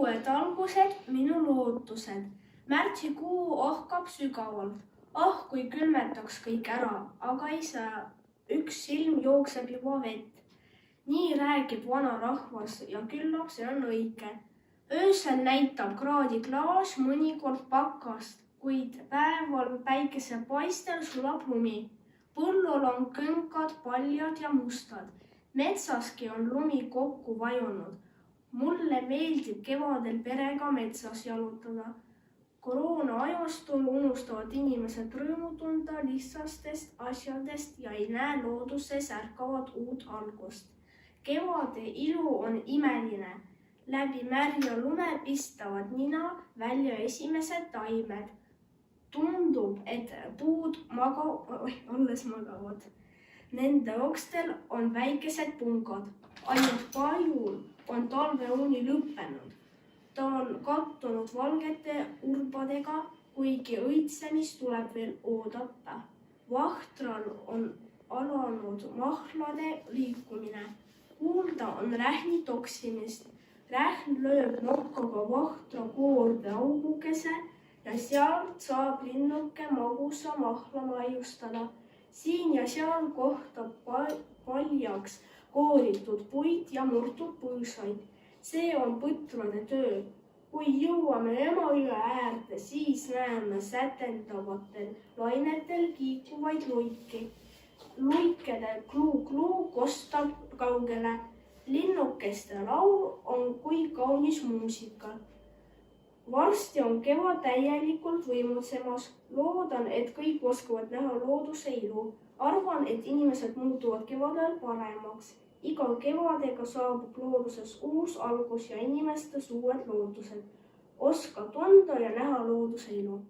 uued algused, minu lootused. Märtsikuu ohkab sügavalt. Kui külmetaks kõik ära, aga ei saa. Üks silm jookseb juba vett. Nii räägib vanarahvas ja küllap see on õige. Öösel näitab kraadiklaas mõnikord pakast, kuid päeval päikesepaistel sulab lumi. Põllul on kõnkad paljad ja mustad. Metsaski on lumi kokku vajunud. Mulle meeldib kevadel perega metsas jalutada. Koroona ajastul unustavad inimesed rõõmu tunda lihtsastest asjadest ja ei näe looduses ärkavat uut algust. Kevade ilu on imeline. Läbi märja lume pistavad nina välja esimesed taimed. Tundub, et puud alles magavad. Nende okstel on väikesed pungad. Ainult pajul on talveuni lõppenud. Ta on kattunud valgete urbadega, kuigi õitsemist tuleb veel oodata. Vahtral on alanud mahlade liikumine. Kuulda on rähni toksimist. Rähn lööb nokkaga vahtra koorde augukese ja sealt saab linnuke magusa mahla maiustada. Siin ja seal kohtab paljaks kooritud puid ja murtud põõsaid. See on põtrane töö. Kui jõuame Emajõe äärde, siis näeme sätendavatel lainetel kiikuvaid luiki. Luikede kluu-kluu kostab kaugele. Linnukeste laul on kui kaunis muusika. Varsti on kevad täielikult võimutsemas. Loodan, et kõik oskavad näha looduse ilu. Arvan, et inimesed muutuvad kevadel paremaks. Iga kevadega saabub looduses uus algus ja inimestes uued lootused. Oska tunda ja näha looduse ilu.